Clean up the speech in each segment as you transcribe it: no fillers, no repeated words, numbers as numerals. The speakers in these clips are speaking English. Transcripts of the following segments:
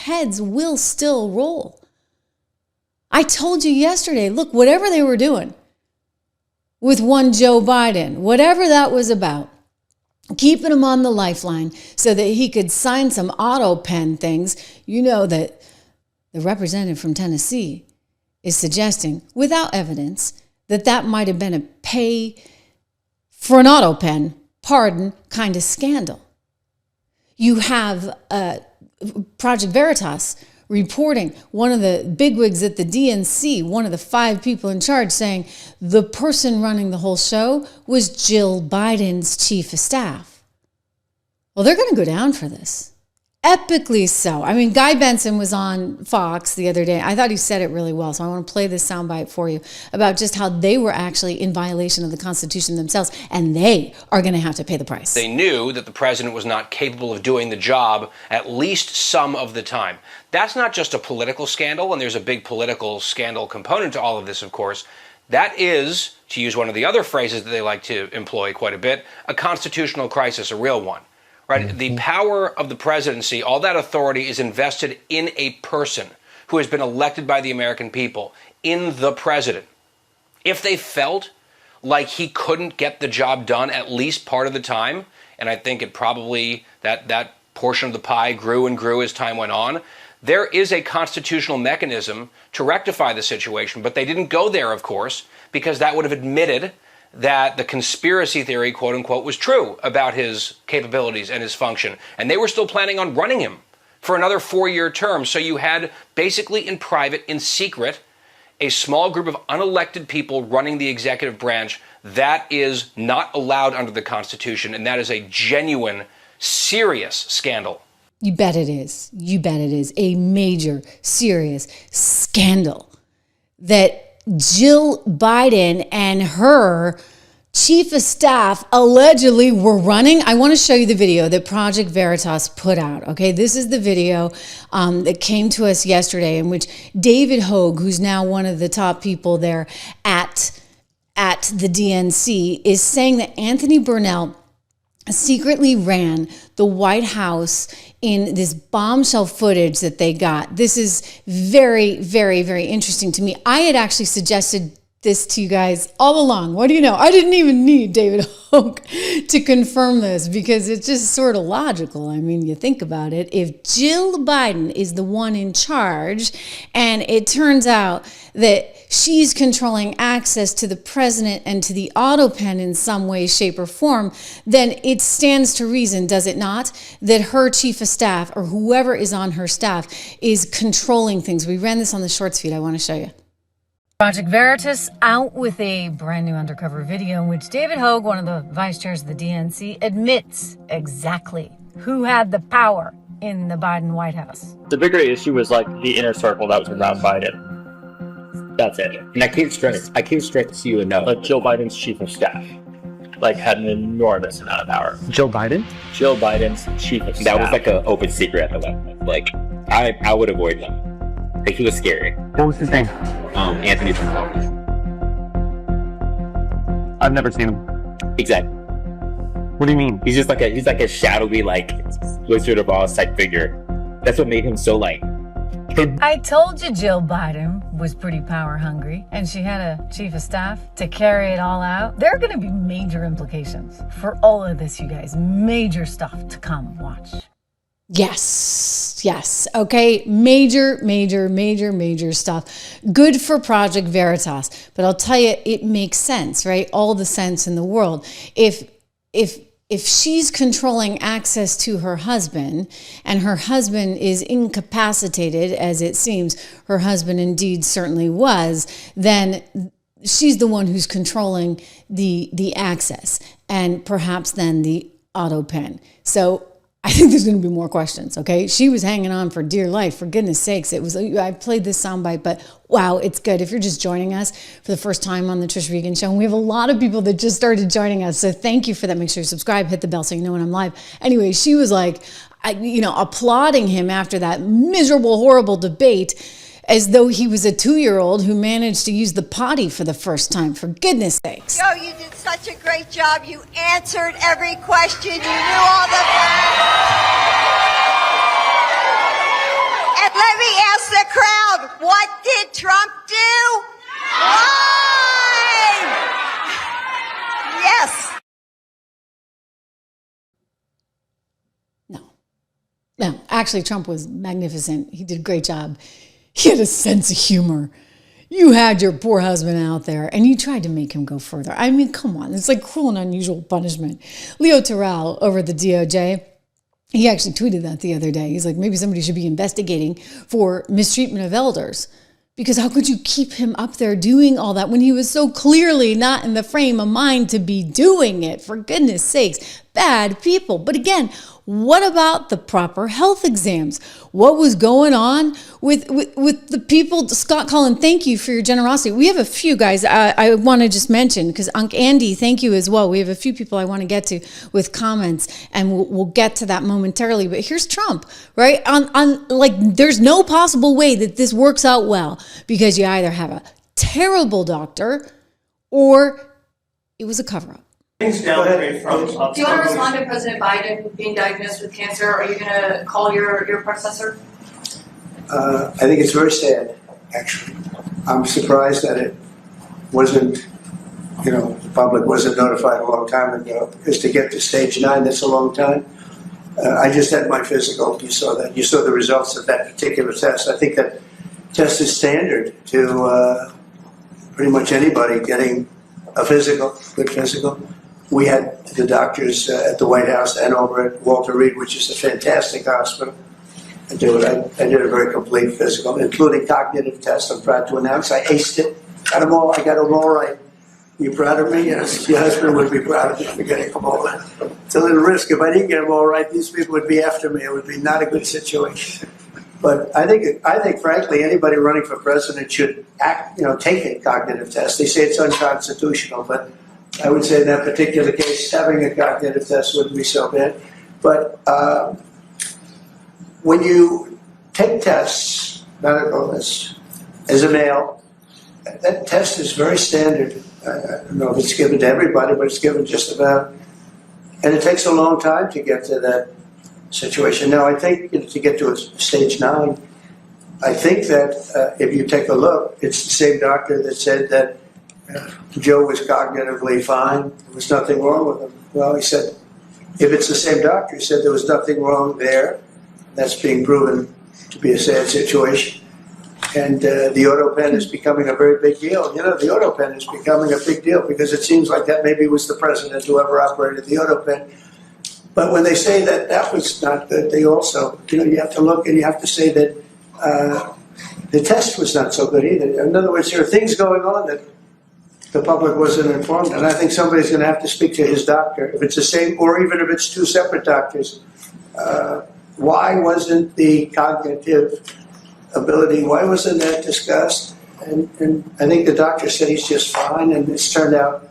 heads will still roll. I told you yesterday, look, whatever they were doing with one Joe Biden, whatever that was about, keeping him on the lifeline so that he could sign some Autopen things, you know that the representative from Tennessee is suggesting, without evidence, that that might have been a pay for an Autopen pardon kind of scandal. You have Project Veritas reporting, one of the bigwigs at the DNC, one of the 5 people in charge, saying the person running the whole show was Jill Biden's chief of staff. Well, they're going to go down for this. Epically so. I mean, Guy Benson was on Fox the other day. I thought he said it really well, so I want to play this soundbite for you about just how they were actually in violation of the Constitution themselves, and they are going to have to pay the price. They knew that the president was not capable of doing the job at least some of the time. That's not just a political scandal, and there's a big political scandal component to all of this, of course. That is, to use one of the other phrases that they like to employ quite a bit, a constitutional crisis, a real one. Right? The power of the presidency, all that authority is invested in a person who has been elected by the American people, in the president. If they felt like he couldn't get the job done at least part of the time, and I think it probably, that portion of the pie grew and grew as time went on, there is a constitutional mechanism to rectify the situation. But they didn't go there, of course, because that would have admitted that the conspiracy theory, quote unquote, was true about his capabilities and his function. And they were still planning on running him for another 4-year term. So you had basically in private, in secret, a small group of unelected people running the executive branch. That is not allowed under the Constitution. And that is a genuine, serious scandal. You bet it is. You bet it is. A major, serious scandal that Jill Biden and her chief of staff allegedly were running. I want to show you the video that Project Veritas put out. Okay, this is the video that came to us yesterday, in which David Hogue, who's now one of the top people there at the DNC, is saying that Anthony Burnell secretly ran the White House in this bombshell footage that they got. This is very, very, very interesting to me. I had actually suggested this to you guys all along. What do you know? I didn't even need David Hogue to confirm this, because it's just sort of logical. I mean, you think about it. If Jill Biden is the one in charge, and it turns out that she's controlling access to the president and to the Autopen in some way, shape, or form, then it stands to reason, does it not, that her chief of staff, or whoever is on her staff, is controlling things. We ran this on the shorts feed. I want to show you. Project Veritas out with a brand new undercover video in which David Hogue, one of the vice chairs of the DNC, admits exactly who had the power in the Biden White House. The bigger issue was like the inner circle that was around Biden. That's it. And I came straight to you and know. Like Joe Biden's chief of staff, like had an enormous amount of power. Joe Biden? Joe Biden's chief of staff. That was like an open secret at the left. Like I would avoid him. Like, he was scary. What was his name? Anthony Burnell. I've never seen him. Exactly. What do you mean? He's like a shadowy, like, Wizard of Oz type figure. That's what made him so, like... I told you Jill Biden was pretty power hungry, and she had a chief of staff to carry it all out. There are going to be major implications for all of this, you guys. Major stuff to come. Watch. Yes. Okay. Major stuff. Good for Project Veritas. But I'll tell you, it makes sense, right? All the sense in the world. If she's controlling access to her husband, and her husband is incapacitated, as it seems her husband indeed certainly was, then she's the one who's controlling the access, and perhaps then the Autopen. So I think there's going to be more questions, okay? She was hanging on for dear life, for goodness sakes. I played this soundbite, but wow, it's good. If you're just joining us for the first time on the Trish Regan Show, and we have a lot of people that just started joining us, so thank you for that. Make sure you subscribe, hit the bell so you know when I'm live. Anyway, she was like, applauding him after that miserable, horrible debate, as though he was a 2-year-old who managed to use the potty for the first time, for goodness sakes. Joe, you did such a great job. You answered every question. You knew all the facts. Trump do? Live! Yes. No, actually, Trump was magnificent. He did a great job. He had a sense of humor. You had your poor husband out there, and you tried to make him go further. I mean, come on. It's like cruel and unusual punishment. Leo Terrell over at the DOJ, he actually tweeted that the other day. He's like, maybe somebody should be investigating for mistreatment of elders. Because how could you keep him up there doing all that when he was so clearly not in the frame of mind to be doing it? For goodness sakes, bad people. But again, what about the proper health exams? What was going on with the people? Scott Cullen, thank you for your generosity. We have a few guys I want to just mention, because Unc Andy, thank you as well. We have a few people I want to get to with comments, and we'll get to that momentarily. But here's Trump, right? On like, there's no possible way that this works out well, because you either have a terrible doctor or it was a cover-up. Things downgrade from. Do you want to respond to President Biden being diagnosed with cancer? Are you going to call your predecessor? I think it's very sad, actually. I'm surprised that it wasn't, the public wasn't notified a long time ago. Because to get to stage 9, that's a long time. I just had my physical. You saw that. You saw the results of that particular test. I think that test is standard to pretty much anybody getting a physical, good physical. We had the doctors at the White House and over at Walter Reed, which is a fantastic hospital. I did a very complete physical, including cognitive tests. I'm proud to announce I aced it. I got them all right. You proud of me? Yes. Your husband would be proud of me for getting them all right. It's a little risk. If I didn't get them all right, these people would be after me. It would be not a good situation. But I think, frankly, anybody running for president should take a cognitive test. They say it's unconstitutional, but I would say in that particular case, having a cognitive test wouldn't be so bad. But when you take tests, medical as a male, that test is very standard. I don't know if it's given to everybody, but it's given just about. And it takes a long time to get to that situation. Now, I think to get to a stage 9, I think that if you take a look, it's the same doctor that said that Joe was cognitively fine. There was nothing wrong with him. Well, he said, if it's the same doctor, he said there was nothing wrong there. That's being proven to be a sad situation. And the Autopen is becoming a very big deal. The Autopen is becoming a big deal because it seems like that maybe was the president who ever operated the Autopen. But when they say that that was not good, they also, you have to look and you have to say that the test was not so good either. In other words, there are things going on that the public wasn't informed, and I think somebody's going to have to speak to his doctor. If it's the same, or even if it's two separate doctors, why wasn't the cognitive ability, why wasn't that discussed? And I think the doctor said he's just fine, and it's turned out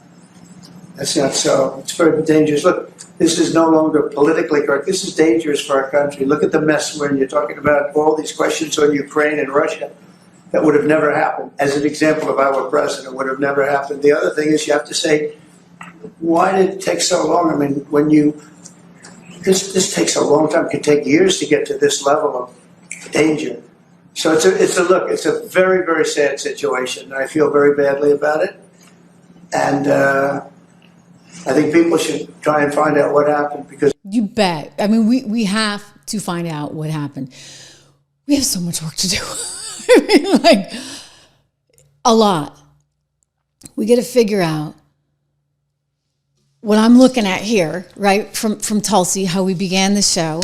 that's not so. It's very dangerous. Look, this is no longer politically correct. This is dangerous for our country. Look at the mess when you're talking about all these questions on Ukraine and Russia. That would have never happened. As an example of our president, would have never happened. The other thing is you have to say, why did it take so long? I mean, this takes a long time. It could take years to get to this level of danger. So it's a very, very sad situation. I feel very badly about it. And I think people should try and find out what happened because... You bet. I mean, we have to find out what happened. We have so much work to do. I mean, like, a lot. We got to figure out what I'm looking at here, right, from Tulsi, how we began the show.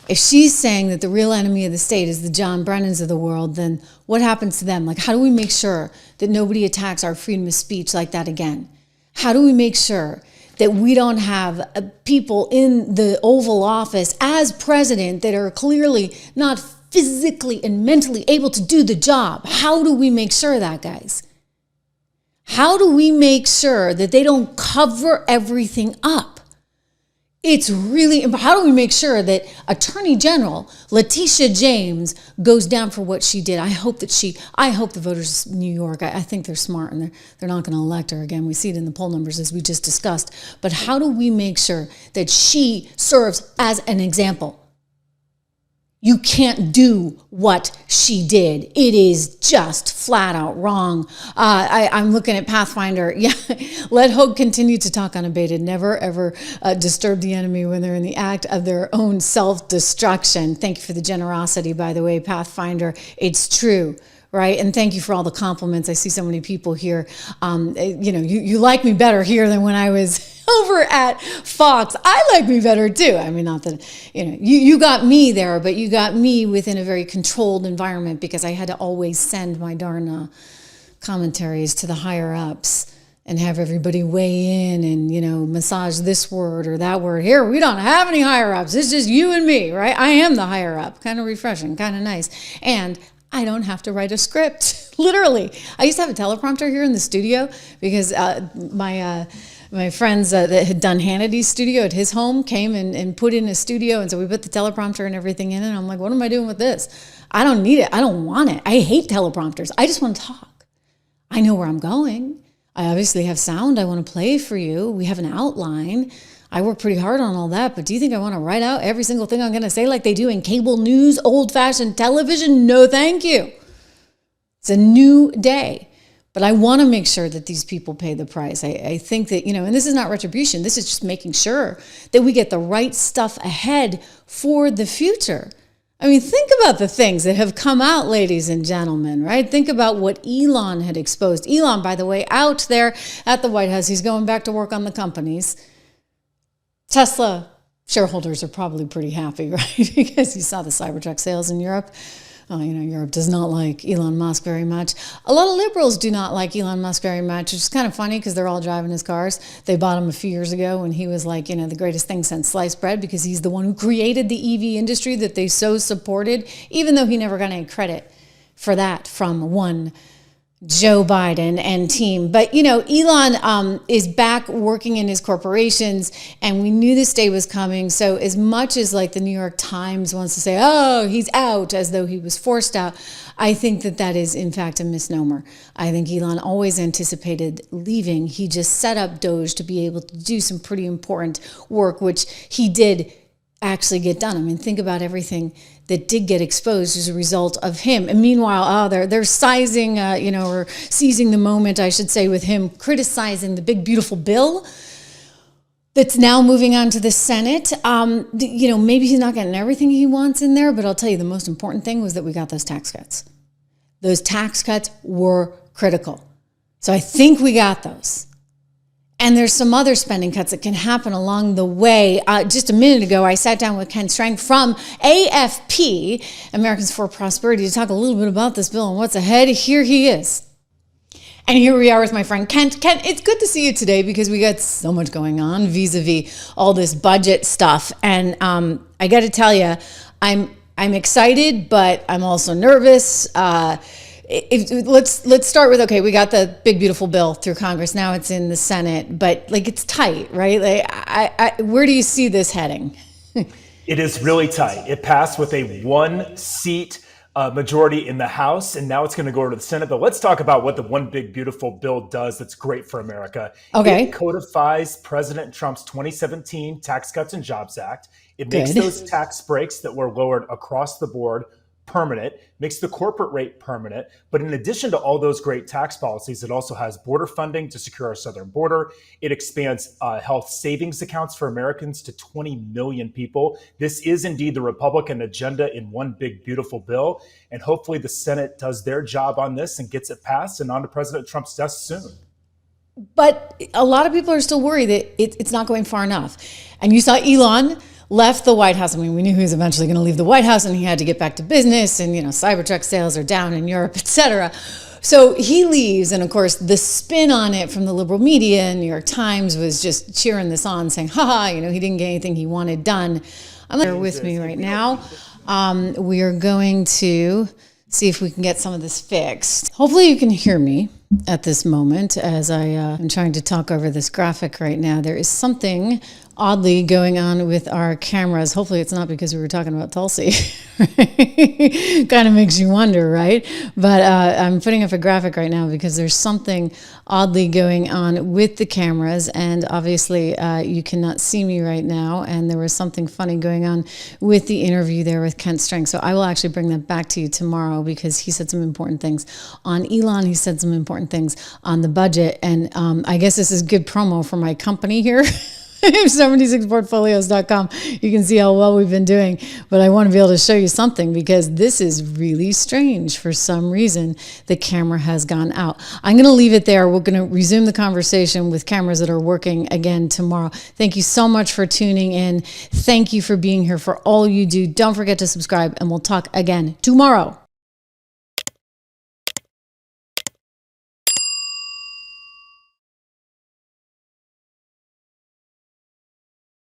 If she's saying that the real enemy of the state is the John Brennans of the world, then what happens to them? Like, how do we make sure that nobody attacks our freedom of speech like that again? How do we make sure that we don't have people in the Oval Office as president that are clearly not physically and mentally able to do the job? How do we make sure of that, guys? How do we make sure that they don't cover everything up? It's really, how do we make sure that Attorney General Letitia James goes down for what she did? I hope the voters of New York, I think they're smart and they're not going to elect her again. We see it in the poll numbers as we just discussed. But how do we make sure that she serves as an example? You can't do what she did. It is just flat out wrong. I'm looking at Pathfinder. Yeah, let Hogue continue to talk unabated. Never, ever disturb the enemy when they're in the act of their own self-destruction. Thank you for the generosity, by the way, Pathfinder. It's true. Right. And thank you for all the compliments. I see so many people here. You like me better here than when I was over at Fox. I like me better too. I mean, not that, you got me there, but you got me within a very controlled environment because I had to always send my darn commentaries to the higher ups and have everybody weigh in and, massage this word or that word. Here, we don't have any higher ups. It's just you and me, right? I am the higher up. Kind of refreshing, kind of nice. And I don't have to write a script, literally. I used to have a teleprompter here in the studio because my friends that had done Hannity's studio at his home came and put in a studio, and so we put the teleprompter and everything in, and I'm like, what am I doing with this? I don't need it. I don't want it. I hate teleprompters. I just want to talk. I know where I'm going. I obviously have sound I want to play for you. We have an outline. I work pretty hard on all that, but do you think I want to write out every single thing I'm going to say like they do in cable news, old-fashioned television? No, thank you. It's a new day, but I want to make sure that these people pay the price. I think that, and this is not retribution. This is just making sure that we get the right stuff ahead for the future. I mean, think about the things that have come out, ladies and gentlemen, right? Think about what Elon had exposed. Elon, by the way, out there at the White House, he's going back to work on the companies. Tesla shareholders are probably pretty happy, right? Because you saw the Cybertruck sales in Europe. Oh, Europe does not like Elon Musk very much. A lot of liberals do not like Elon Musk very much, which is kind of funny because they're all driving his cars. They bought him a few years ago when he was like, the greatest thing since sliced bread because he's the one who created the EV industry that they so supported, even though he never got any credit for that from one Joe Biden and team. But, Elon is back working in his corporations, and we knew this day was coming. So as much as like the New York Times wants to say, oh, he's out as though he was forced out, I think that is in fact a misnomer. I think Elon always anticipated leaving. He just set up Doge to be able to do some pretty important work, which he did actually get done. I mean, think about everything that did get exposed as a result of him. And meanwhile, they're sizing, or seizing the moment, I should say, with him criticizing the big, beautiful bill that's now moving on to the Senate. Maybe he's not getting everything he wants in there, but I'll tell you the most important thing was that we got those tax cuts. Those tax cuts were critical. So I think we got those. And there's some other spending cuts that can happen along the way. Just a minute ago, I sat down with Ken Strang from AFP, Americans for Prosperity, to talk a little bit about this bill and what's ahead. Here he is. And here we are with my friend Kent. Kent, it's good to see you today because we got so much going on vis-a-vis all this budget stuff. And I got to tell you, I'm excited, but I'm also nervous. Let's start with, okay, we got the big, beautiful bill through Congress. Now it's in the Senate, but it's tight, right? Where do you see this heading? It is really tight. It passed with a 1-seat majority in the House, and now it's going to go to the Senate. But let's talk about what the one big, beautiful bill does that's great for America. Okay. It codifies President Trump's 2017 Tax Cuts and Jobs Act. It makes those tax breaks that were lowered across the board permanent, makes the corporate rate permanent. But in addition to all those great tax policies, it also has border funding to secure our southern border. It expands health savings accounts for Americans to 20 million people. This is indeed the Republican agenda in one big, beautiful bill. And hopefully the Senate does their job on this and gets it passed and onto President Trump's desk soon. But a lot of people are still worried that it's not going far enough. And you saw Elon left the White House. I mean, we knew he was eventually going to leave the White House and he had to get back to business, and, Cybertruck sales are down in Europe, etc. So he leaves. And of course, the spin on it from the liberal media and New York Times was just cheering this on, saying, he didn't get anything he wanted done. I'm there with me right now. We are going to see if we can get some of this fixed. Hopefully you can hear me. at this moment as I am trying to talk over this graphic right now. There is something oddly going on with our cameras. Hopefully it's not because we were talking about Tulsi. Kind of makes you wonder, right? But I'm putting up a graphic right now because there's something oddly going on with the cameras, and obviously you cannot see me right now, and there was something funny going on with the interview there with Kent Strang. So I will actually bring that back to you tomorrow because he said some important things on Elon. He said some important things on the budget, and I guess this is good promo for my company here. 76portfolios.com. You can see how well we've been doing, but I want to be able to show you something because this is really strange. For some reason, the camera has gone out. I'm going to leave it there. We're going to resume the conversation with cameras that are working again tomorrow. Thank you so much for tuning in. Thank you for being here, for all you do. Don't forget to subscribe, and we'll talk again tomorrow.